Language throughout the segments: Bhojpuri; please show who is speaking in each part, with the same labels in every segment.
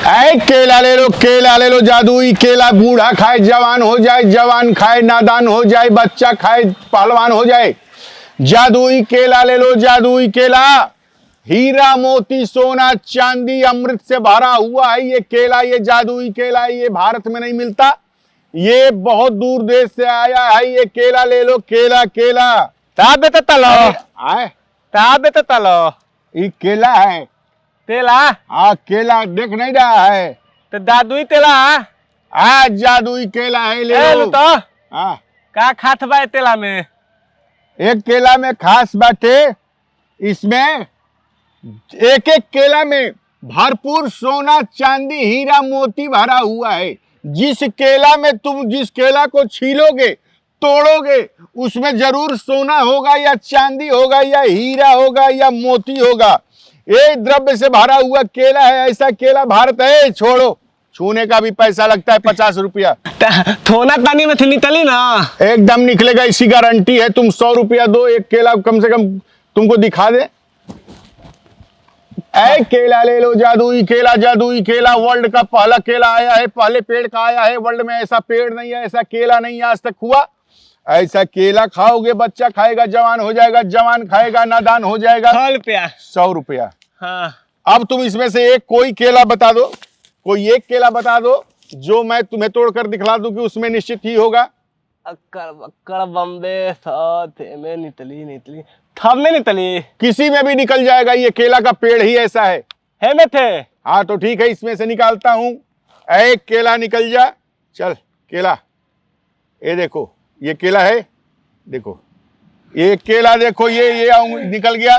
Speaker 1: ऐ केला ले लो जादुई केला। बूढ़ा खाए जवान हो जाए, जवान खाए नादान हो जाए, बच्चा खाए पहलवान हो जाए। जादुई केला ले लो, जादुई केला। हीरा मोती सोना चांदी अमृत से भरा हुआ है ये केला। ये जादुई केला है, ये भारत में नहीं मिलता, ये बहुत दूर देश से आया है। ये केला ले लो, केला केला। ये केला है।
Speaker 2: तेला
Speaker 1: हाँ केला देख नहीं रहा है
Speaker 2: तो दादुई तेला
Speaker 1: आज जादुई केला है, ले लो
Speaker 2: तो
Speaker 1: हाँ।
Speaker 2: का खात बा तेला में?
Speaker 1: एक केला में खास बाटे, इसमें एक एक केला में भरपूर सोना चांदी हीरा मोती भरा हुआ है। जिस केला में तुम जिस केला को छीलोगे तोड़ोगे उसमें जरूर सोना होगा या चांदी होगा या हीरा होगा या मोती होगा। ये द्रव्य से भरा हुआ केला है, ऐसा केला भारत है। छोड़ो, छूने का भी पैसा लगता है 50 रुपया।
Speaker 2: थोना पानी में निकली ना
Speaker 1: एकदम निकलेगा, इसी गारंटी है। तुम 100 रुपया दो, एक केला कम से कम तुमको दिखा दे। ऐ केला ले लो, जादुई केला। जादुई केला वर्ल्ड का पहला केला आया है, पहले पेड़ का आया है। वर्ल्ड में ऐसा पेड़ नहीं है, ऐसा केला नहीं आज तक हुआ। ऐसा केला खाओगे बच्चा खाएगा जवान हो जाएगा, जवान खाएगा नादान हो जाएगा।
Speaker 2: 100 रुपया
Speaker 1: 100 रुपया।
Speaker 2: हाँ।
Speaker 1: अब तुम इसमें से एक कोई केला बता दो, कोई एक केला बता दो जो मैं तुम्हें तोड़कर दिखला दूं कि उसमें निश्चित ही होगा।
Speaker 2: अक्कर बक्कर बम्बे थे में निकली थब में निकली,
Speaker 1: किसी में भी निकल जाएगा, ये केला का पेड़ ही ऐसा है
Speaker 2: में थे।
Speaker 1: हाँ तो ठीक है, इसमें से निकालता हूं। एक केला निकल जा, चल केला। ये देखो, ये केला है, देखो ये केला देखो, ये निकल गया।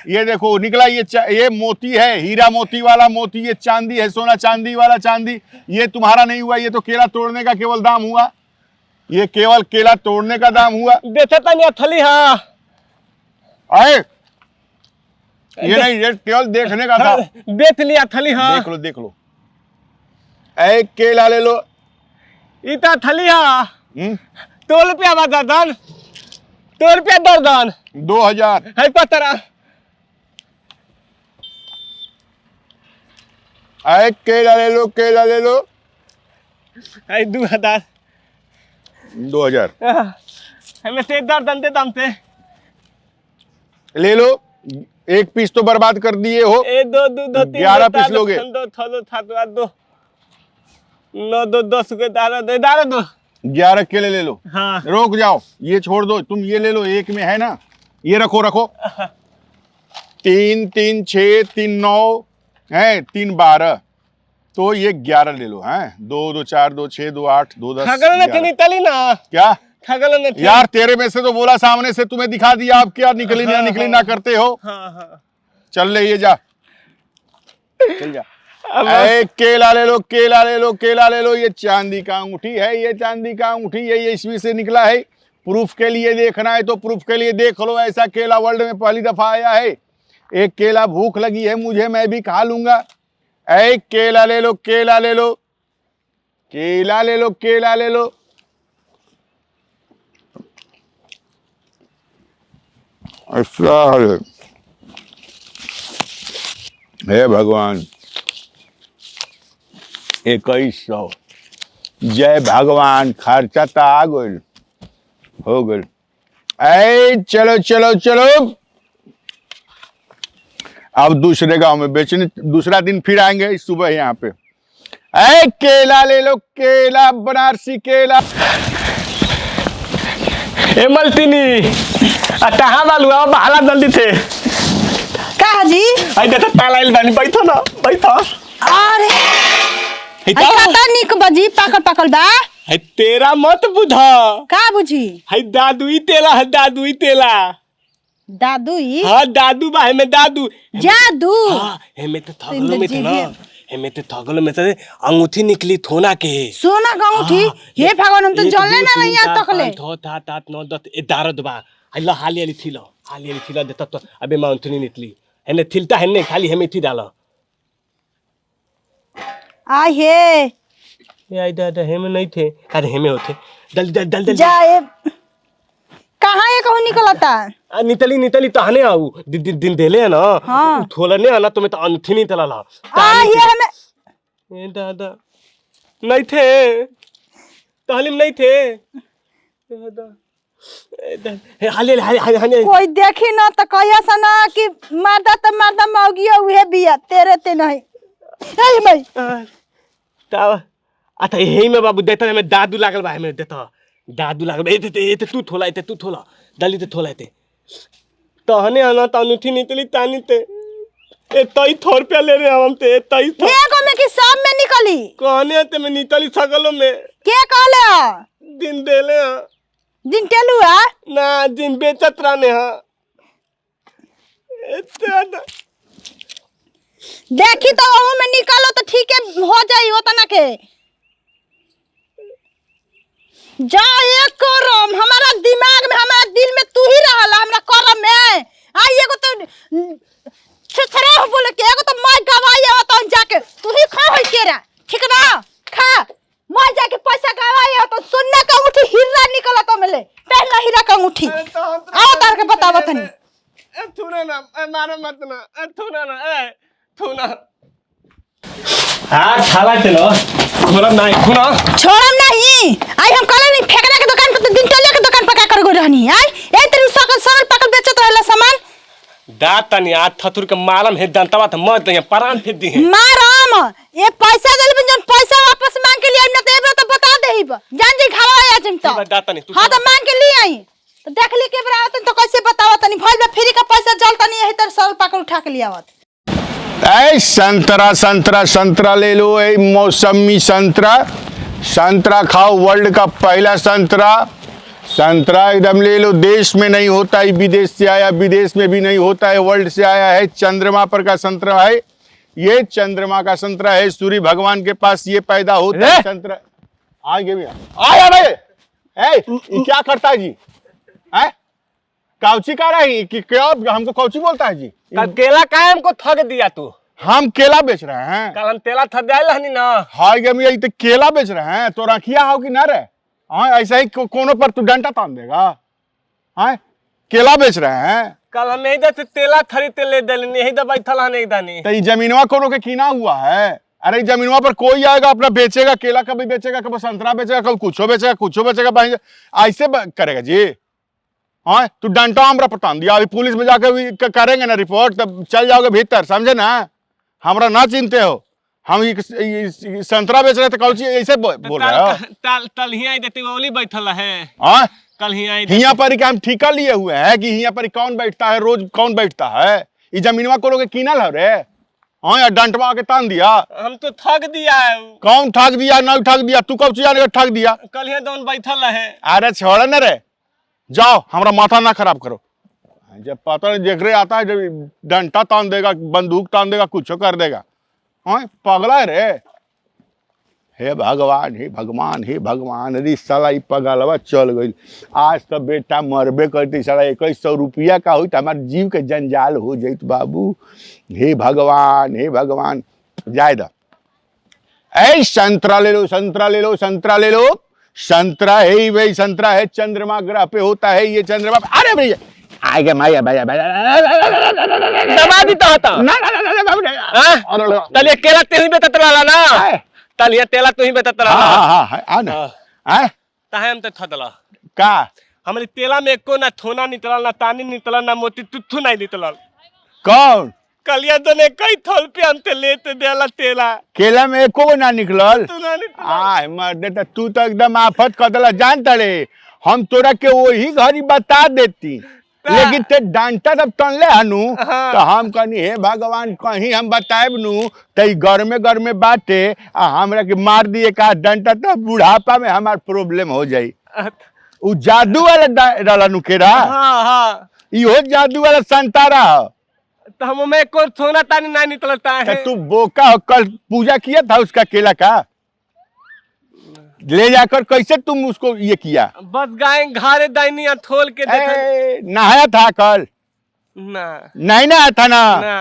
Speaker 1: ये देखो निकला, ये मोती है, हीरा मोती वाला मोती। ये चांदी है, सोना चांदी वाला चांदी। ये तुम्हारा नहीं हुआ, ये तो केला तोड़ने का केवल दाम हुआ। ये केवल केला तोड़ने का दाम हुआ।
Speaker 2: देखता नहीं थली। हाँ
Speaker 1: आए ये नहीं, ये केवल देखने का था।
Speaker 2: देख लिया थली। हाँ
Speaker 1: देख लो। एक केला ले लो।
Speaker 2: इतना थली। हाँ 2 रुपया दर्जन, 2 रुपया दर्जन,
Speaker 1: 2000
Speaker 2: है पतरा।
Speaker 1: एक केला ले लो, केला ले लो।
Speaker 2: है 2000
Speaker 1: 2000
Speaker 2: हमें से दर्जन दे दाम से
Speaker 1: ले लो। एक पीस तो बर्बाद कर दिए हो।
Speaker 2: 2 2 2 3
Speaker 1: 11 पीस लोगे।
Speaker 2: 9 10 के दारा दो
Speaker 1: 11 केले ले लो।
Speaker 2: हाँ
Speaker 1: रोक जाओ, ये छोड़ दो, तुम ये ले लो। एक में है ना, ये रखो। 3 3 6 3 9 है, 3 12, तो ये 11 ले लो। हैं 2 2 4 2 6 2 8 2 10
Speaker 2: खगल ने नहीं तली ना
Speaker 1: क्या
Speaker 2: खगल ने
Speaker 1: यार, तेरे में से तो बोला, सामने से तुम्हें दिखा दिया। आप क्या निकली ना करते हो।
Speaker 2: हाँ।
Speaker 1: चल ले, ये जा, चल जा। एक केला ले लो, केला ले लो, केला ले लो। ये चांदी का अंगूठी है, ये चांदी का अंगूठी है। ये इसमें से निकला है। प्रूफ के लिए देखना है तो प्रूफ के लिए देख लो। ऐसा केला वर्ल्ड में पहली दफा आया है। एक केला भूख लगी है मुझे, मैं भी खा लूंगा। एक केला ले लो, केला ले लो, केला ले लो, केला ले लो। ऐसा है भगवान। 2100 जय भगवान। खर्चा तो आ गल, हो गल। ऐ चलो चलो चलो, अब दूसरे गांव में बेचने। दूसरा दिन फिर आएंगे सुबह यहाँ पे। ऐ केला ले लो, केला बनारसी केला।
Speaker 2: ए मलतिनी कहाँ बालू बहाला जल्दी थे
Speaker 3: का जी?
Speaker 2: आई देखा तालाइल बानी, बैठो ना बैठो।
Speaker 3: अरे खाता निक बजी पाकल बा।
Speaker 2: है तेरा मत बुझा
Speaker 3: का बुझी?
Speaker 2: है दादुई तेला, है दादुई तेला।
Speaker 3: दादुई?
Speaker 2: हाँ दादू बा, हमें दादू
Speaker 3: जादू।
Speaker 2: हाँ हमें तो थगलो में थे ना, हमें तो थगलो में थे। अंगूठी निकली थोना के, सोना
Speaker 3: का अंगूठी। हे भगवान, हम तो जानले ना नहीं आज तक ले।
Speaker 2: 2 3 4 5 9 10 11 बा। अल्लाह हाली थीलो देता तो अबे माउंटनी निकली हने थिलता हने खाली हमें थी डाला।
Speaker 3: आ हे
Speaker 2: ये आई दादा हमें नहीं थे। अरे हमें होते दल
Speaker 3: जाए। कहाँ ये कहूँ निकलता?
Speaker 2: नितली तो हने आऊ दिन देले है ना।
Speaker 3: हाँ।
Speaker 2: थोला ने आना तो मैं तो अंथी नहीं तलाला।
Speaker 3: आ ये हमें
Speaker 2: दादा नहीं थे तालीम नहीं थे दादा हाले हाले हाले हाले
Speaker 3: कोई देखी ना तो कहिया सा ना कि मर्दा मौगिया उहे बिया तेरे ते नहीं ए भाई
Speaker 2: तावा आता यही में बाबू देता में दादू लागल बा में देता दादू लागल ए तू थोला दली ते थोला ते तहने आना तनुठी निकली तानी ते ए तई थोर पे ले रे हम ते तई
Speaker 3: एगो में कि सब में निकली
Speaker 2: कहने ते में निकली सकलो में
Speaker 3: के कहले
Speaker 2: दिन देले
Speaker 3: दिन टेलू है
Speaker 2: ना दिन बेचत रहने हां दादा
Speaker 3: देखी तो ओहू में निकालो तो ठीक है हो जाई ओतना के जा एक करम हमारा दिमाग में हमारा दिल में तू ही रहला हमरा करम में आई एगो तो छछरे बोले के एगो तो माय गवाई हो तो जाके तू ही खा होई के रे ठीक ना खा मैं जाके पैसा गवाई हो तो सुनने का अंगूठी हीरा निकला तो मिले पहला हीरा का अंगूठी आओ तार के बताओ तनी
Speaker 2: थूना ना मारो मत ना थूना ना थूना हां खाला चलो थोड़ा नहीं थूना
Speaker 3: छोड़म नहीं आई हम कले नहीं फेंकने के दुकान पे तो दिन टले के दुकान पे का कर गो रहनी आई ए तेरी सकल सरल पकल बेचत रहला सामान
Speaker 2: दात तनी आ थथुर के मालम है दंतवा त मत दे प्राण फेंक दी है
Speaker 3: माराम ये पैसा देल बिन जन पैसा वापस मांग के लिए न तो एबरा तो बता देहिब जान जी घरवा आ जिम तो
Speaker 2: दात तनी
Speaker 3: हां तो मांग के लिए आई तो देख ली के बरा आवत तो कैसे बतावा तनी भाई बा फ्री का पैसा जलता नहीं है तर सरल पकल उठा के लिए आवत
Speaker 1: ऐ संतरा ले लो ऐ मौसमी संतरा खाओ वर्ल्ड का पहला संतरा एकदम ले लो। देश में नहीं होता है, विदेश से आया, विदेश में भी नहीं होता है, वर्ल्ड से आया है। चंद्रमा पर का संतरा है ये, चंद्रमा का संतरा है। सूर्य भगवान के पास ये पैदा होता है संतरा। आगे भी आया भाई ए क्या करता है जी है काउची का रही कि क्या हमको कौची बोलता है जी?
Speaker 2: कल केला काहे हमको ठग दिया तू?
Speaker 1: हम केला बेच रहे हैं।
Speaker 2: कल हम तेला ठग दिया हनी ना।
Speaker 1: हाय गे मिया तो केला बेच रहे हैं तो रखिया हो कि ना रे? हाँ ऐसा ही कोनो पर तू डंडा तान देगा? हाँ केला बेच रहे हैं।
Speaker 2: कल हम यही से तेला खरीद ते ले देलनी यही दवाई थला नहीं दानी।
Speaker 1: तो ये जमीनवा कोनो के कीना हुआ है? अरे जमीनवा पर कोई आएगा अपना बेचेगा, केला कभी बेचेगा, कभी संतरा बेचेगा, कभी कुछ बेचेगा ऐसे करेगा जी? हाँ तू डंटा हमरा पटान दिया, अभी पुलिस में जाकर करेंगे ना रिपोर्ट तब चल जाओगे भीतर, समझे ना? हमरा ना चिंते हो, हम संतरा बेच रहे थे कौची ऐसे बोल रहे हो?
Speaker 2: तल हिया देते ओली बैठल है।
Speaker 1: हाँ
Speaker 2: कल
Speaker 1: हिया पर हम ठिका लिए हुए हैं कि हिया पर कौन बैठता है, रोज कौन बैठता है? ये जमीनवा को लोग कीनल है रे? हाँ यार डंटवा के तान दिया।
Speaker 2: हम तो ठग दिया है।
Speaker 1: कौन ठग दिया? नहीं ठग दिया, तू कब जाने ठग दिया?
Speaker 2: कल हिया दोन बैठल है।
Speaker 1: अरे छोड़ न रे, जाओ हमरा माथा ना खराब करो। जब पता नहीं देख रहे आता है जब डंटा तान देगा, बंदूक तान देगा, कुछ कर देगा। हाँ पगला है रे। हे भगवान हे भगवान हे भगवान, अरे साला ये पगलवा चल गई। आज तो बेटा मरबे करती, साला 2100 रुपया का हुई तो हमारे जीव के जंजाल हो जाइत बाबू। हे भगवान जाए दा। ऐ संतरा ले लो, संतरा ले लो, संतरा ले लो। संतरा है ही वही संतरा है, चंद्रमा ग्रह पे होता है ये चंद्रमा। अरे भैया आएगा भैया
Speaker 2: दबा दी तो होता तलिए केला ते ही बेतत रहला ना, तलिए तेला तू ही बेतत रहला।
Speaker 1: हां आ ना हैं
Speaker 2: ताहे हम तो ठदला
Speaker 1: का
Speaker 2: हमरे तेला में एको ना थोना निकलल, ना तानी निकलल, ना मोती तुथु नहीं निकलल।
Speaker 1: कौन
Speaker 2: कलिया दने कई थोल पे हम ते लेते देला तेला,
Speaker 1: केला में एको ना निकलल।
Speaker 2: तू ना निकलल।
Speaker 1: आय मर्दे तू तो एकदम आफत कदला जानता रे। हम तोरा के वही घड़ी बता देती, लेकिन ते डांटा तब तनले हनु तो हम कहनी हे भगवान कहीं हम बताएब नु तो घर में बाटे आ हमरा के मार दिए का डंटा तो बुढ़ापा में हमार प्रॉब्लम हो जाई। उ जादू वाला डाला नुकेरा।
Speaker 2: हां
Speaker 1: इहो जादू वाला संतारा हो।
Speaker 2: तो हम में को सोना तानी नहीं निकलता है।
Speaker 1: तू बोका हो, कल पूजा किया था उसका केला का? ले जाकर कैसे तुम उसको ये किया?
Speaker 2: बस गाय घारे दैनिया थोल के देते।
Speaker 1: नहाया था कल?
Speaker 2: ना
Speaker 1: नहीं नहाया था ना।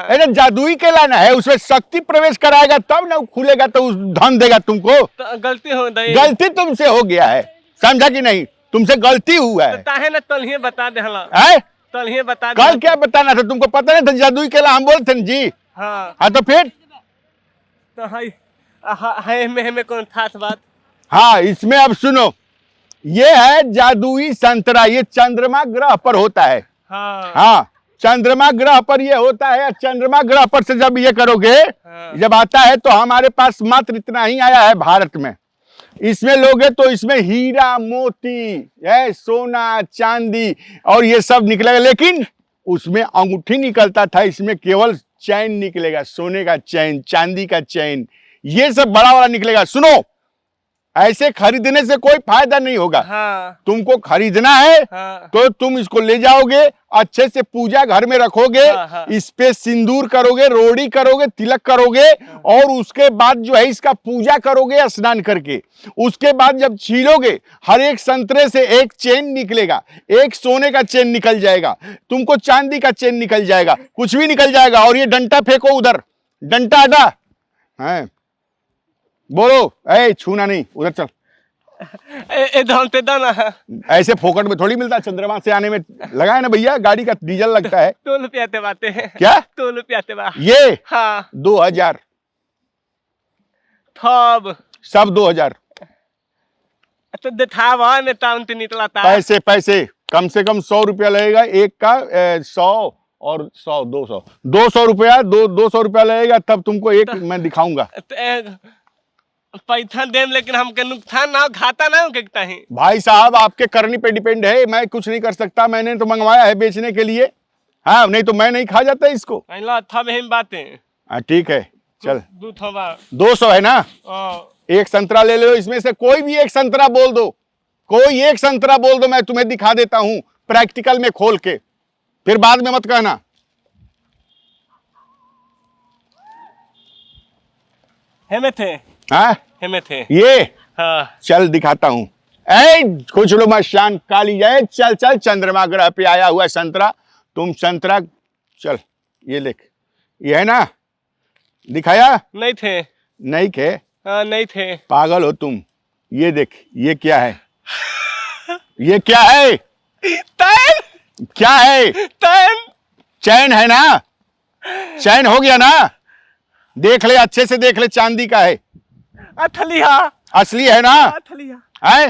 Speaker 2: ना।
Speaker 1: जादुई केला ना है, उसमें शक्ति प्रवेश कराएगा तब ना खुलेगा तो उस धन देगा तुमको।
Speaker 2: तो गलती हो गई।
Speaker 1: गलती तुमसे हो गया है, समझा कि नहीं? तुमसे गलती हुआ है।
Speaker 2: ताहे ना तलहिए बता दे हला। तलहिए बता दे।
Speaker 1: कल क्या बताना था तुमको? पता नहीं था जादुई केला हम बोलते जी।
Speaker 2: हाँ
Speaker 1: हाँ तो फिर
Speaker 2: तो हाय है में कौन खास बात?
Speaker 1: हाँ, इसमें अब सुनो, ये है जादुई संतरा, ये चंद्रमा ग्रह पर होता है।
Speaker 2: हाँ
Speaker 1: हाँ, चंद्रमा ग्रह पर ये होता है। चंद्रमा ग्रह पर से जब ये करोगे,
Speaker 2: हाँ।
Speaker 1: जब आता है तो हमारे पास मात्र इतना ही आया है भारत में। इसमें लोगे तो इसमें हीरा मोती है, सोना चांदी और ये सब निकलेगा, लेकिन उसमें अंगूठी निकलता था, इसमें केवल चैन निकलेगा, सोने का चैन, चांदी का चैन, ये सब बड़ा बड़ा निकलेगा। सुनो, ऐसे खरीदने से कोई फायदा नहीं होगा।
Speaker 2: हाँ
Speaker 1: तुमको खरीदना है
Speaker 2: हाँ
Speaker 1: तो तुम इसको ले जाओगे, अच्छे से पूजा घर में रखोगे,
Speaker 2: हाँ।
Speaker 1: इस पे सिंदूर करोगे, रोड़ी करोगे, तिलक करोगे, और उसके बाद जो है इसका पूजा करोगे स्नान करके। उसके बाद जब छीलोगे, हर एक संतरे से एक चेन निकलेगा, एक सोने का चेन निकल जाएगा, तुमको चांदी का चेन निकल जाएगा, कुछ भी निकल जाएगा। और ये डंटा फेंको उधर, डंटा हटा है, बोलो ऐ छूना नहीं, उधर चल।
Speaker 2: धनते दाना
Speaker 1: ऐसे फोकट में थोड़ी मिलता है, चंद्रमा से आने में लगा है ना भैया, गाड़ी का डीजल लगता है।
Speaker 2: टोल पे आते बाते हैं।
Speaker 1: क्या
Speaker 2: टोल पे आते बा?
Speaker 1: ये
Speaker 2: हाँ
Speaker 1: 2000
Speaker 2: थब
Speaker 1: सब 2000
Speaker 2: तो दिखावा ने टाउन ते निकला था।
Speaker 1: पैसे पैसे कम से कम 100 रुपया लगेगा एक का, 100 और 100 200 रुपया, 200 रुपया लगेगा, तब तुमको एक मैं दिखाऊंगा।
Speaker 2: पैसा देम लेकिन हमके नुकसान ना हो, घाटा ना हो के कहीं।
Speaker 1: भाई साहब, आपके करनी पे डिपेंड है, मैं कुछ नहीं कर सकता, मैंने तो मंगवाया है बेचने के लिए। हाँ, नहीं तो मैं नहीं खा जाता इसको।
Speaker 2: अल्लाह थब हम बातें।
Speaker 1: हाँ ठीक है, चल।
Speaker 2: दू थबा
Speaker 1: 200 है ना,
Speaker 2: ओ
Speaker 1: एक संतरा ले लो, इसमें से कोई भी एक संतरा बोल दो, कोई एक संतरा बोल दो, मैं तुम्हें दिखा देता हूं प्रैक्टिकल में खोल के, फिर बाद में मत कहना।
Speaker 2: हेमे थे
Speaker 1: हाँ
Speaker 2: हेमे थे
Speaker 1: ये
Speaker 2: हाँ
Speaker 1: चल दिखाता हूं। ऐ कुछ लो मत शान काली जाए, चल चल, चंद्रमा ग्रह पे आया हुआ संतरा, तुम संतरा चल, ये देख, ये है ना, दिखाया
Speaker 2: नहीं थे।
Speaker 1: नहीं खे,
Speaker 2: हाँ नहीं थे।
Speaker 1: पागल हो तुम। ये देख, ये क्या है, ये क्या है,
Speaker 2: तैन
Speaker 1: क्या है,
Speaker 2: तैन
Speaker 1: चैन है ना, चैन हो गया ना, देख ले अच्छे से देख ले, चांदी का है,
Speaker 2: अथलिया
Speaker 1: असली है ना,
Speaker 2: अथलिया
Speaker 1: है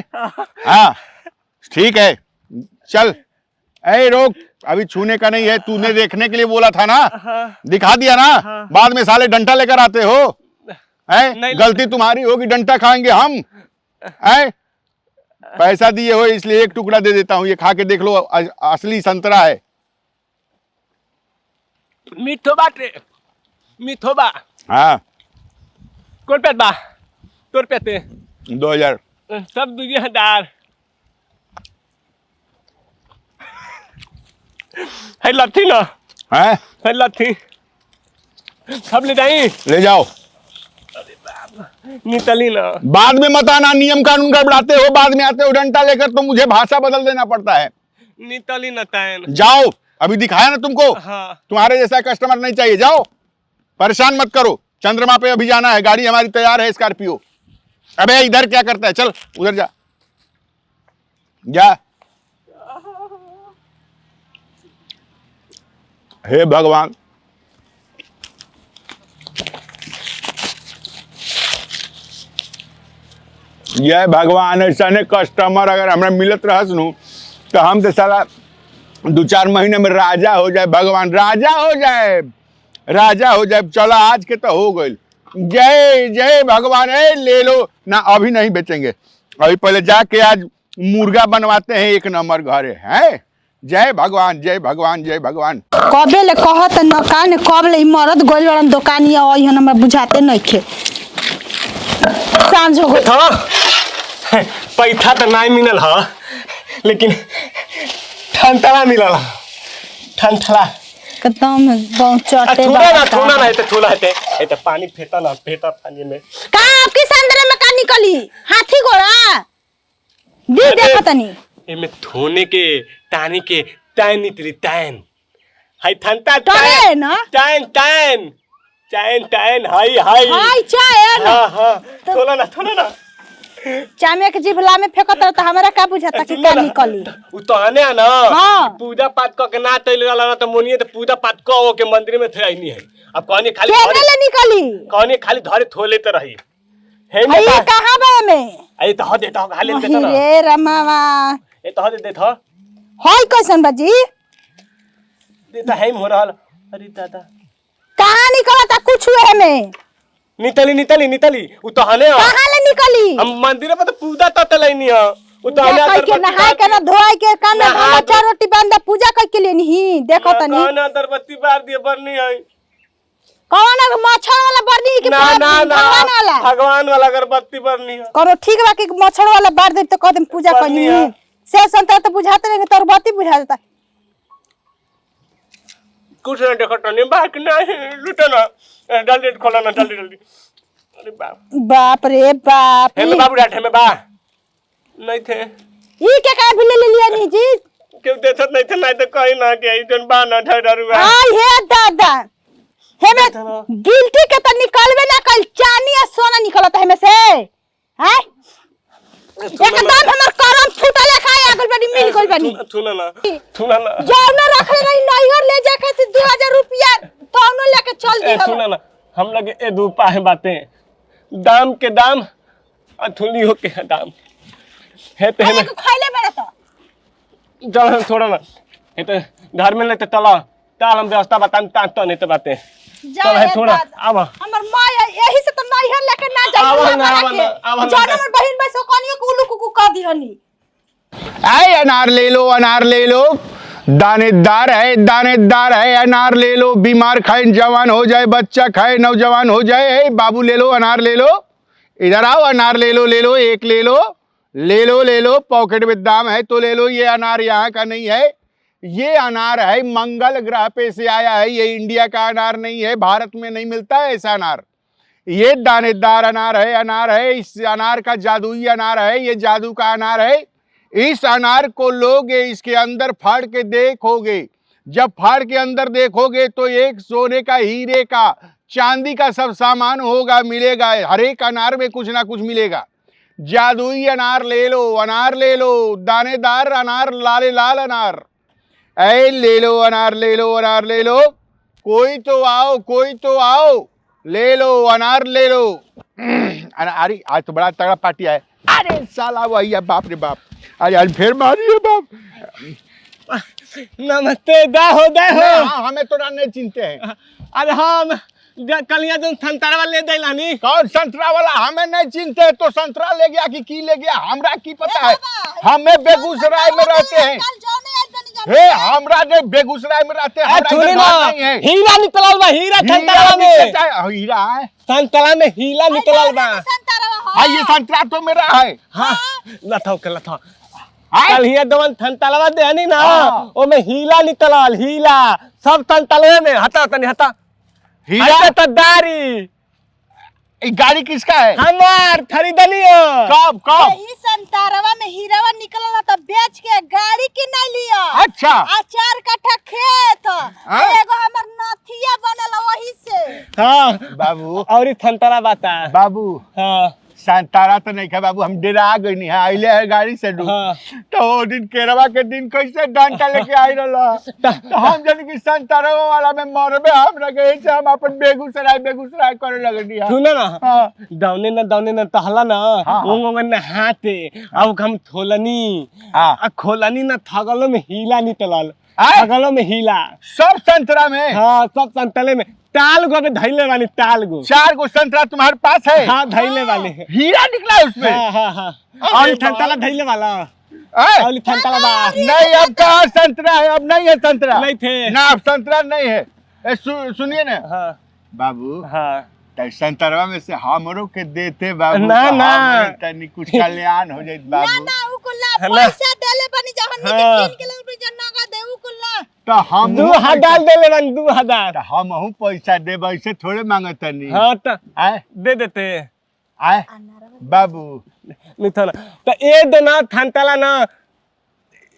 Speaker 1: हाँ ठीक है, चल। ऐ रोक, अभी छूने का नहीं है, तूने देखने के लिए बोला था ना,
Speaker 2: हाँ।
Speaker 1: दिखा दिया ना, बाद में साले डंटा लेकर आते हो, है
Speaker 2: नहीं।
Speaker 1: गलती तुम्हारी होगी, डंटा खाएंगे हम, है पैसा दिए हो इसलिए एक टुकड़ा दे देता हूं, ये खा के देख लो, असली संतरा है।
Speaker 2: मीठो बाटे मीठो बा।
Speaker 1: हाँ
Speaker 2: कौन पेट बा तोर पेटे
Speaker 1: 2000
Speaker 2: सब 2000 है लथी ना, है लथी सब ले जाई,
Speaker 1: ले जाओ,
Speaker 2: नितली ना।
Speaker 1: बाद में मत आना, नियम कानून गड़बड़ाते हो, बाद में आते हो डंटा लेकर, तो मुझे भाषा बदल देना पड़ता है।
Speaker 2: नितली ना तैन।
Speaker 1: जाओ, अभी दिखाया ना तुमको,
Speaker 2: हाँ
Speaker 1: तुम्हारे जैसा कस्टमर नहीं चाहिए, जाओ, परेशान मत करो। चंद्रमा पे अभी जाना है, गाड़ी हमारी तैयार है, स्कॉर्पियो। अबे इधर क्या करता है, चल उधर जा, जा। हे भगवान, जय भगवान, ऐसा ने कस्टमर अगर हमें मिलत रहस नु तो हम तो साला 2-4 महीने में राजा हो जाए, भगवान राजा हो जाए, राजा हो जाए। चलो आज के तो हो गए, जय जय भगवान। है ले लो ना, अभी नहीं बेचेंगे, अभी पहले जाके आज मुर्गा बनवाते हैं, एक नंबर घरे हैं। जय भगवान जय भगवान जय भगवान।
Speaker 3: कबे ले कहत न कान, कब ले मरद गोल वाला दुकानिया ओइ हमरा बुझाते नइखे, सांझ हो गई।
Speaker 2: हाँ पैसा तो नहीं मिलल है, लेकिन ठंडा मिलल है, ठंडा
Speaker 3: एकदम पहुंचते
Speaker 2: थोड़ा ना है, थोड़ा है तो पानी फेंटा ना, फेंटा पानी में
Speaker 3: का आपके संदरे में का निकली हाथी घोड़ा दी देखतनी
Speaker 2: एमे धोने के तानी के तैन निकली, तैन हाय ठंडा
Speaker 3: टरे ना
Speaker 2: तैन तैन तैन तैन हाय हाय
Speaker 3: हाय चाय ना।
Speaker 2: हाँ थोड़ा ना
Speaker 3: चामे के जिभला में फेंकत रह, तो हमरा का बुझाता कि का निकली।
Speaker 2: उ तो आने है ना,
Speaker 3: हाँ।
Speaker 2: पूजा पाठ क के ना तैल वाला ना, तो मोनिए तो पूजा पाठ क के मंदिर में थे नहीं है। अब कहनी खाली
Speaker 3: केने ले निकली,
Speaker 2: कहनी खाली धरे थोले तो रही, हे में
Speaker 3: ये
Speaker 2: बा
Speaker 3: कहां बा में
Speaker 2: ए तो हो देता खा ले देता ना
Speaker 3: रे रमावा
Speaker 2: ए तो हो देता
Speaker 3: होय कैसन बाजी
Speaker 2: देता है हो रहल अरे दादा
Speaker 3: कहां निकलता कुछ हुए में
Speaker 2: नितली उ तो हने
Speaker 3: कहां ले निकली
Speaker 2: हम मंदिर पर तो पूजा तत लेनी है उ तो हने
Speaker 3: देखै के नहाय के ना धोय के काम में
Speaker 2: नहा
Speaker 3: भात रोटी बांधा पूजा कर के लेनी देखो तनी
Speaker 2: कौन अगरबत्ती बार दिए बरनी है
Speaker 3: कौन मच्छर वाला बरनी कि
Speaker 2: ना ना ना
Speaker 3: भगवान वाला
Speaker 2: भगवान वाला अगरबत्ती बरनी है
Speaker 3: करो ठीक बा कि मच्छर वाला बार दे तो कदम पूजा करनी
Speaker 2: करनी है।
Speaker 3: से संतर तो बुझाते नहीं तोर बाती बुझा देता
Speaker 2: कुछ ना देखो तो नहीं बात नहीं लुटा ना जल्दी खोला ना जल्दी अरे बाप
Speaker 3: बाप रे बाप
Speaker 2: हे में बाबू डाटे में बा नहीं थे
Speaker 3: ई के का भी ले लिया नी जी
Speaker 2: क्यों देत नहीं थे नहीं तो कहीं ना के जन बा ना ठहरुआ
Speaker 3: आई हे दादा हे में गिल्टी के तो निकलबे ना कल चांदी और सोना निकलता है में से हैं एकदम हमर करम फूटल खाए अगल बड़ी मिल गइल बनी
Speaker 2: थुना ना
Speaker 3: जान रखले नहीं नैहर ले जाके 2000 रुपया तौनो लेके चल दी हम
Speaker 2: सुना ना हम लगे ए दू पाए बातें दाम के दाम अथुली हो के दाम है तो है
Speaker 3: खइले बड़ा तो
Speaker 2: चल थोड़ा ना ये तो घर में लेते चला ताल हम व्यवस्था बतान ता तो नहीं तो बातें चल है थोड़ा आवा
Speaker 3: हमर मां यही से तो नैहर लेके ना जाई
Speaker 2: आवा ना
Speaker 3: जान हमर बहिन भाई सो कनियो को उलू कुकु कर दिहनी
Speaker 1: आए अनार ले लो दानेदार है अनार ले लो बीमार खाए जवान हो जाए बच्चा खाए नौजवान हो जाए बाबू ले लो अनार ले लो इधर आओ अनार ले लो एक ले लो पॉकेट में दाम है तो ले लो ये अनार यहाँ का नहीं है ये अनार है मंगल ग्रह पे से आया है ये इंडिया का अनार नहीं है भारत में नहीं मिलता है ऐसा अनार ये दानेदार अनार है इस अनार का जादुई अनार है ये जादू का अनार है इस अनार को लोगे इसके अंदर फाड़ के देखोगे जब फाड़ के अंदर देखोगे तो एक सोने का हीरे का चांदी का सब सामान होगा मिलेगा हर एक अनार में कुछ ना कुछ मिलेगा जादुई अनार ले लो दानेदार अनार लाल अनार ऐ ले लो अनार ले लो कोई तो आओ ले लो अनार ले लो अरे आज तो बड़ा तगड़ा पार्टी है अरे साला वही है बाप रे बाप अरे आज फिर मारी है बाप
Speaker 2: नमस्ते दा हो
Speaker 1: हाँ हमें तो नहीं चिंते हैं
Speaker 2: अरे हम कलिया जो संतरा वाले दे लानी
Speaker 1: कौन संतरा वाला हमें नहीं चिंते तो संतरा ले गया कि की ले गया हमरा की पता है हमें बेगूसराय में रहते हैं हे हमरा ने बेगूसराय में रहते हैं हमरा इधर बात नहीं है
Speaker 2: हीरा निकलल बा हीरा संतरा में
Speaker 1: हीरा है
Speaker 2: संतरा में हीरा निकलल बा
Speaker 1: हाँ ये संतरा तो मेरा है
Speaker 2: हां लथाओ कल हिया दवन संतलवा देनी ना ओ में हीला निकलल हीला सब संतलवे में हटा तनी हटा
Speaker 1: हीरा
Speaker 2: तो दारी
Speaker 1: ये गाड़ी किसका है
Speaker 2: हमार खरीदनी हो
Speaker 1: कब
Speaker 3: यही संतारवा में हीरावा निकलला तो बेच के गाड़ी की नहीं लिया
Speaker 1: अच्छा
Speaker 3: आचार कट्ठा खेत एगो हमर नथिया बनल वही से
Speaker 2: हां
Speaker 1: बाबू
Speaker 2: और संतरा बाता
Speaker 1: बाबू
Speaker 2: हां
Speaker 1: संतारा तो नहीं खा बाबू हम डेरा गई नहीं है आइले है गाड़ी से डूब तो वो दिन केरवा के दिन कैसे डंटा लेके आई रहा तो हम जन की संतारा वाला में मरबे हम लगे से हम अपन बेगूसराय करे लगे दिया
Speaker 2: सुनो ना दौने न टहला ना वो नहाते अब हम थोलनी आ खोलनी ना थगलो में हीला निकलल थगलो में हीला
Speaker 1: सब संतरा में
Speaker 2: हां सब संतले में ताल गो में धैले वाली ताल गो
Speaker 1: 4 गो संतरा तुम्हारे पास है
Speaker 2: हां धैले वाले
Speaker 1: हीरा निकला है उसमें
Speaker 2: हां और संतला धैले वाला और संतला बा
Speaker 1: नहीं अब कहाँ संतरा है अब नहीं है संतरा
Speaker 2: नहीं थे
Speaker 1: ना अब संतरा नहीं है सुनिए ना
Speaker 2: हां
Speaker 1: बाबू
Speaker 2: हां
Speaker 1: संतरवा में से हमरो के देते बाबू
Speaker 2: ना
Speaker 1: तनी कुछ कल्याण हो जाए बाबू
Speaker 3: ना उ कुल्ला पैसा देले बनी जहन में 3 किलो रुपया नगद दे उ कुल्ला
Speaker 1: तो हम
Speaker 2: 2000 देले बन 2000
Speaker 1: तो हम हूं पैसा देब ऐसे थोड़े मांगत नहीं
Speaker 2: हां तो
Speaker 1: आए
Speaker 2: दे देते
Speaker 1: आए बाबू
Speaker 2: नहीं था ना तो ए दो ना थंतला ना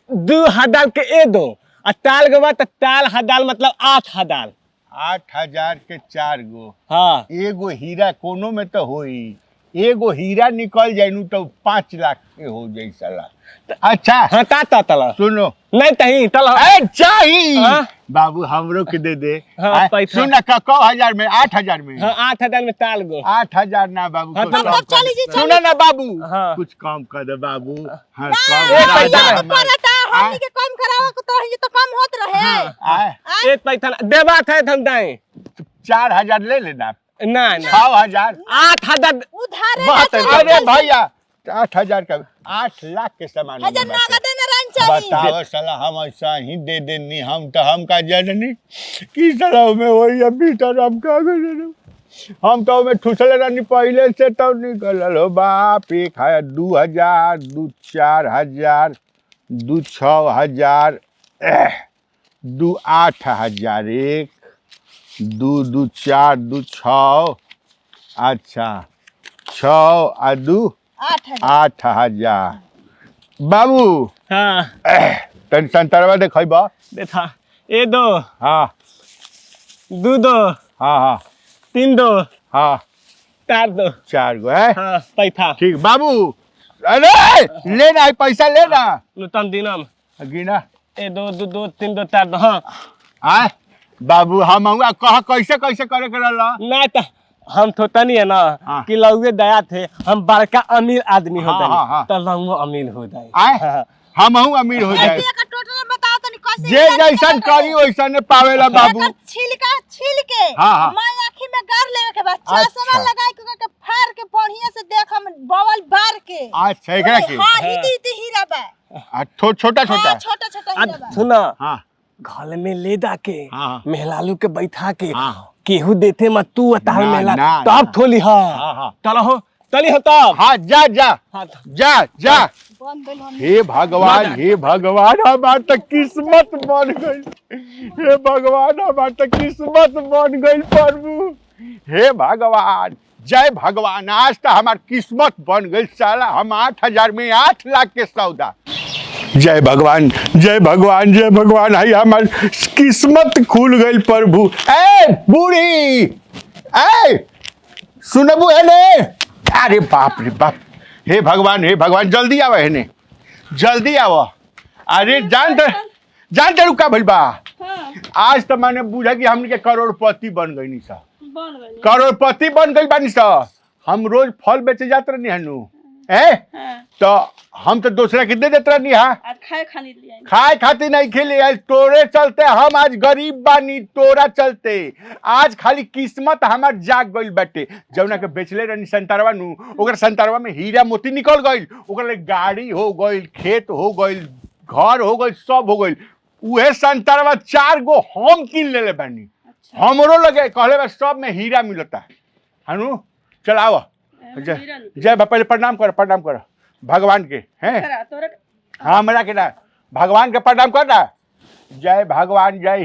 Speaker 2: 2000 के ए दो आ ताल के बाद ताल हदाल मतलब 8000
Speaker 1: 8,000 के 4 गो
Speaker 2: हाँ
Speaker 1: एगो हीरा कोनो में तो होई एगो हीरा निकल जाए नु तो 5 लाख के हो जाई साला। अच्छा
Speaker 2: हाँ ता तला
Speaker 1: सुनो
Speaker 2: नहीं तही तला
Speaker 1: चाहिए
Speaker 2: हाँ?
Speaker 1: बाबू हमरो के दे दे।
Speaker 2: हाँ, पैसा।
Speaker 1: सुन का 1000 में 8000 में।
Speaker 2: हाँ 8000 में ताल गो
Speaker 1: 8000 ना बाबू
Speaker 2: हाँ,
Speaker 1: कुछ
Speaker 2: तो
Speaker 1: कम
Speaker 3: तब
Speaker 1: कर
Speaker 3: चली जी,
Speaker 1: दे।
Speaker 3: चली।
Speaker 1: सुनो ना बाबू
Speaker 2: हाँ।
Speaker 1: कुछ कम कर दे बाबू। हाँ
Speaker 3: ना,
Speaker 1: कम
Speaker 2: एक
Speaker 1: करा
Speaker 2: पैसा
Speaker 1: दे
Speaker 2: ना।
Speaker 1: हमारे।
Speaker 3: परता हमनी के कम करावा को तो ये तो कम होत रहे।
Speaker 1: आए,
Speaker 2: एक पैसा देवा था हम दाएं
Speaker 1: 4000 ले लेना।
Speaker 2: ना ना
Speaker 1: 6000
Speaker 2: 8000
Speaker 3: उधारे
Speaker 2: बात
Speaker 3: ना
Speaker 2: है।
Speaker 3: चल-
Speaker 1: अरे भैया 8000 का 8 लाख के सामान
Speaker 3: हजार
Speaker 1: में बाटे।
Speaker 3: नगद न रहन चाहिए।
Speaker 1: बताओ साला हम ऐसा ही दे देनी हम तो हम का जननी की तरह में वही अभी तर हम का गए हम तो में ठुसले रहनी पहले से तो निकल हो बाप। 1000 2 4000 2 6000 2 8000 1 2 2 4 2 6 अच्छा 6 आ 2
Speaker 3: 8000
Speaker 1: 8000 बाबू
Speaker 2: हाँ
Speaker 1: तन संतरवा देखबा।
Speaker 2: देखा ए दो
Speaker 1: हाँ
Speaker 2: दो दो
Speaker 1: हाँ हाँ
Speaker 2: 3 दो
Speaker 1: हाँ
Speaker 2: 4 दो
Speaker 1: 4 गो है
Speaker 2: हाँ पैसा
Speaker 1: ठीक बाबू। अरे लेना है पैसा लेना
Speaker 2: लुतम दिनम
Speaker 1: गिना
Speaker 2: ए दो दो दो 3 दो 4 दो हाँ
Speaker 1: आए बाबू हम हुआ कह कैसे कैसे करे के रहला।
Speaker 2: ना तो हम तो तनी है ना
Speaker 1: हाँ।
Speaker 2: कि लौगे दया थे हम बड़का अमीर आदमी हो
Speaker 1: हाँ,
Speaker 2: जाए
Speaker 1: हाँ, हाँ।
Speaker 2: तो लौंगो अमीर हो जाए
Speaker 1: आए
Speaker 2: हाँ।
Speaker 1: हम अमीर हो जाए।
Speaker 3: का टोटल बताओ तनी कैसे
Speaker 1: जे जैसन करी वैसन पावेला बाबू।
Speaker 3: एकर छील के
Speaker 1: हाँ, हाँ।
Speaker 3: मैं आँखी में गार लेवे के बाद
Speaker 1: अच्छा।
Speaker 3: चश्मा लगाई के फाड़ के बढ़िया से देख हम बवल बार के।
Speaker 1: अच्छा एकरा के
Speaker 3: हां हिती हीरा बा।
Speaker 1: छोटा छोटा
Speaker 3: हां छोटा छोटा हीरा बा।
Speaker 2: सुना
Speaker 1: हाँ
Speaker 2: घर में ले जा के
Speaker 1: हाँ।
Speaker 2: मेहलालू के बैठा के
Speaker 1: हाँ।
Speaker 2: केहू देते मत तू अतार
Speaker 1: ना,
Speaker 2: मेला
Speaker 1: ना,
Speaker 2: तब
Speaker 1: ना।
Speaker 2: थोली
Speaker 1: हाँ,
Speaker 2: हाँ
Speaker 1: हाँ।
Speaker 2: चलो हो चली हो तब
Speaker 1: हाँ जा जा
Speaker 2: हाँ
Speaker 1: जा जा
Speaker 3: बन गइल हम।
Speaker 1: हे भगवान हमार तो किस्मत बन गई। हे भगवान हमार तो किस्मत बन गई प्रभु। हे भगवान जय भगवान आज तो हमार किस्मत बन गई साला हम 8000 में 8 लाख के सौदा। जय भगवान जय भगवान जय भगवान आई हमार किस्मत खुल गई प्रभु। ए बूढ़ी ए सुनबू है ने। अरे बाप रे बाप हे भगवान जल्दी आवा है ने जल्दी आवा। अरे जानते रुका भइल बा। आज तो मैंने बुझा कि हमने के करोड़पति बन गई नी सा। करोड़पति बन गई बानी सा। हम रोज फल बेचे जात रहनी हनु तो हम तो दूसरा के दे देते रहनी हा खाए खाती नहीं खेली आज तोरे चलते हम आज गरीब बानी तोरा चलते आज खाली किस्मत हमार जाग गइल बाटे। जौना के बेचले रहनी संतरवा नु ओकर संतरवा में हीरा मोती निकल गइल ओकर गाड़ी हो गइल खेत हो गइल घर हो गइल सब हो गइल। उहे संतरवा 4 गो हम किन लेले बानी। हमरो लगे कहले बा सब में हीरा मिलता हनु। चल आओ जय पहले प्रणाम कर भगवान के हैं हाँ हमरा के ना भगवान के प्रणाम कर ना। जय भगवान जय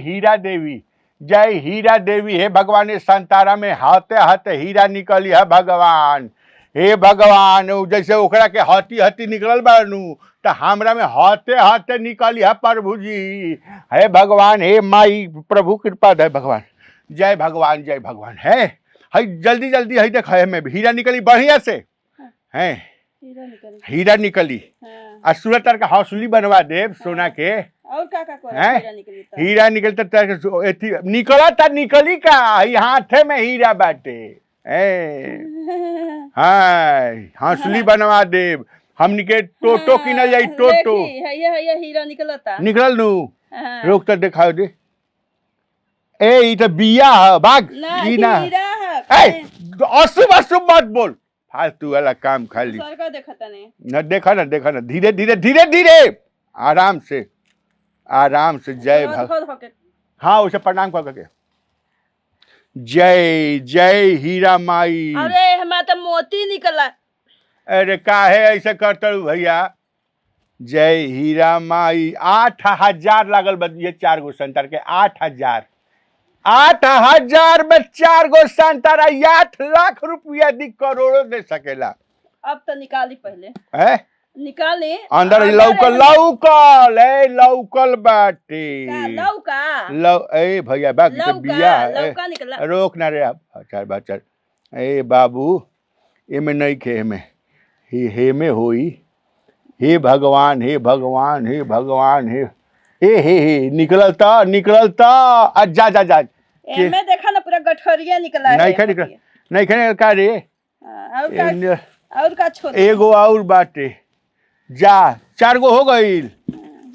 Speaker 1: हीरा देवी हे भगवान ये संतारा में हाथे हाथे हीरा निकली है भगवान। हे भगवान जैसे ओकरा के हती निकलल बानू तो हमरा में हाथे हाथे निकली है प्रभु जी। हे भगवान हे माई प्रभु कृपा दे भगवान। जय भगवान है हई जल्दी है देख है में हीरा निकली बढ़िया से हैं हीरा निकली आ सूरत का हौसली बनवा देव सोना के
Speaker 4: और का
Speaker 1: हैं हीरा निकलता निकली का हाथे में हीरा बाटे हाँ हौसली बनवा देव हमनी के टोटो किनल जाई टोटो
Speaker 4: ये हीरा निकलता
Speaker 1: निकल नू
Speaker 4: हाँ।
Speaker 1: रोक तो दिखाओ दे। ए ई तो बिया है बाग
Speaker 4: ना
Speaker 1: ई ना
Speaker 4: हीरा है
Speaker 1: ए अशुभ मत बोल फालतू वाला काम खाली
Speaker 4: सरका देखता नहीं
Speaker 1: न देखा ना धीरे आराम से जय भग हाँ उसे प्रणाम कर के जय हीरा माई।
Speaker 4: अरे हमारा तो मोती निकला।
Speaker 1: अरे काहे ऐसे करते भैया। जय हीरा माई 8000 लागल बा ये 4 गो संतर के 8000 में 4 गो संतरा 8 लाख रुपया दी करोड़ों दे सकेला।
Speaker 4: अब तो निकाली पहले
Speaker 1: है
Speaker 4: निकाली
Speaker 1: अंदर लौकल बाटे लौ ए भैया बाग के बिया है
Speaker 4: लौका निकला
Speaker 1: रोक ना रे बच्चा ए बाबू एमे नहीं खे एमे हे में होई। हे भगवान हे भगवान हे भगवान हे निकलता जा जा जा
Speaker 4: एमे देखा ना पूरा गठरिया निकला है।
Speaker 1: नहीं खे निकल का रे
Speaker 4: और का छोड़
Speaker 1: एगो और बाटे जा 4 गो हो गईल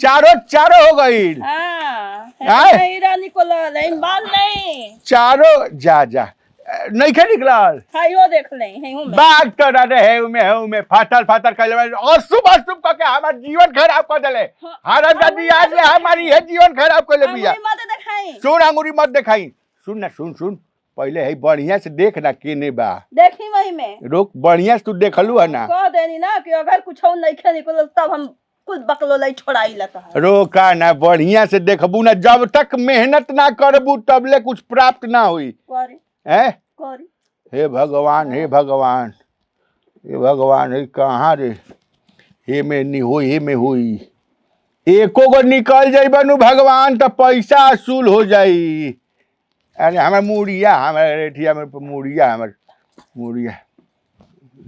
Speaker 1: चारों हो गईल
Speaker 4: हां हीरा निकला लेकिन बाल नहीं
Speaker 1: चारों जा जा नहीं खे निकलल
Speaker 4: हायो देख ले हेहू में
Speaker 1: बाग तो रहे है उमे फाटल कइले और शुभ करके हमार जीवन खराब कर देले। हरम दादी आज ले हमारी है जीवन खराब कर ले बिया।
Speaker 4: मत देखाई
Speaker 1: सुन अंगूरी मत दिखाई सुन ना सुन पहले है बढ़िया से देख ना केने बा
Speaker 4: देखी वही में
Speaker 1: रोक बढ़िया से तू देखलू है ना
Speaker 4: कह देनी ना कि अगर कुछ नहीं खे निकल तब हम कुछ बकलो लाई छोड़ाई लेता है।
Speaker 1: रोका ना बढ़िया से देखबू ना जब तक मेहनत ना करबू तब ले कुछ प्राप्त ना हुई
Speaker 4: करी
Speaker 1: है।
Speaker 4: करी
Speaker 1: हे भगवान हे कहाँ रे हे में नहीं होई एको गो निकल जाइबनु भगवान तो पैसा असूल हो जाई। अरे हमार मुड़िया हमारे रेठिया में मुड़िया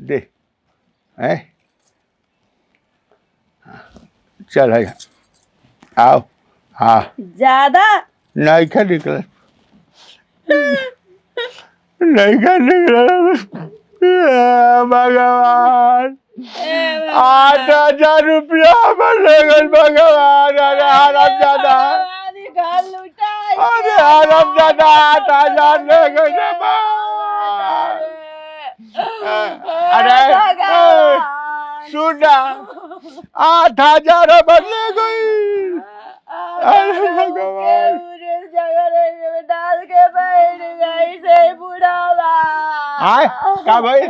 Speaker 1: दे है चल है आओ हाँ
Speaker 4: ज्यादा
Speaker 1: नहीं खा निकल भगवान 8,000 रुपया भगवान। अरे हरम ज्यादा अरे हरम ज्यादा 8,000 ले गए अरे सुना 8,000 ले गई। अरे भगवान
Speaker 4: डाल के बैठ गई से बुढ़ावा
Speaker 1: आए का भाई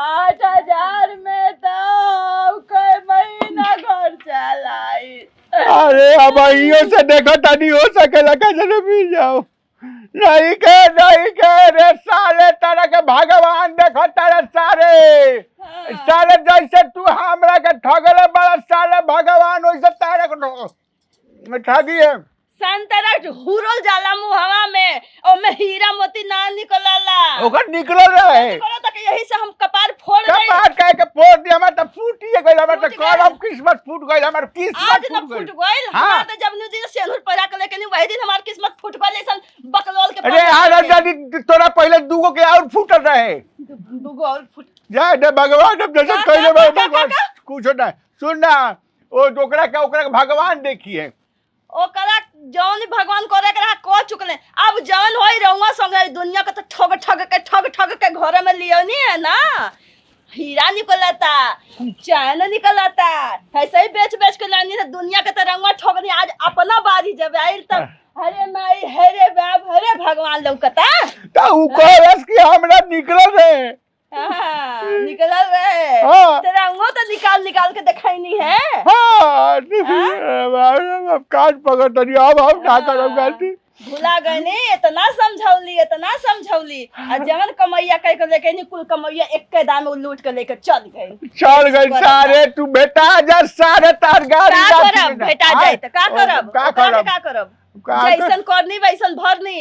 Speaker 4: 8,000 में तो कई महीना घर चलाई।
Speaker 1: अरे अब इहो से देखो तनी हो सकेला कैसे पी जाओ नहीं के रे साले तरह के भगवान देखो तारे साले जैसे तू हमरा के ठगले बड़ा साले भगवान वैसे तारे को ठगी है।
Speaker 4: संतरा हुरल जाला मुहवा में और में हीरा मोती ना निकलला
Speaker 1: ओकर निकल रहे
Speaker 4: निकला तक यही से हम कपार फोड़ गए
Speaker 1: कपार कह के फोड़ दिया हमर त फूटिए गइल हमर त करम किस्मत फूट गइल हमर
Speaker 4: आज
Speaker 1: किस्मत
Speaker 4: न
Speaker 1: फूट
Speaker 4: फूट
Speaker 1: गइल।
Speaker 4: गइल
Speaker 1: हाँ।
Speaker 4: हमार त जब नु दिन सेनुर परा के लेके वही दिन हमार किस्मत फूट गइल ऐसन बकलोल के
Speaker 1: अरे यार दादी तोरा पहले दूगो के और फूटल रहे
Speaker 4: दुगो और फूट
Speaker 1: जा दे भगवान अब जैसे कइले भगवान कुछ ना सुन ना ओ ओकरा के भगवान देखिए
Speaker 4: ओकरा जौन भगवान करे के रहा को चुकले अब जौन होई रहूंगा संगे दुनिया के तो ठग के घर में लियोनी है ना हीरा निकलता चैन निकलता ऐसे ही बेच के लानी है दुनिया के तो रंगवा ठगनी आज अपना बारी जब आइल तब अरे माई हेरे बाप हेरे भगवान लौकता
Speaker 1: ता उ कहलस कि हमरा निकल रे
Speaker 4: निकल रहे
Speaker 1: हाँ।
Speaker 4: तेरा अंगो तो निकाल के दिखाई नहीं है।
Speaker 1: हां अब काट पकड़ तनी अब हम ना करब गलती
Speaker 4: भुला गए ने इतना समझौली आ जवन कमैया कह के लेके नहीं कुल कमैया एक के दाम में लूट के लेके चल गए
Speaker 1: सारे तू बेटा जा सारे तार गाड़ी
Speaker 4: का करब बेटा जाए त का करब जैसन करनी वैसन भरनी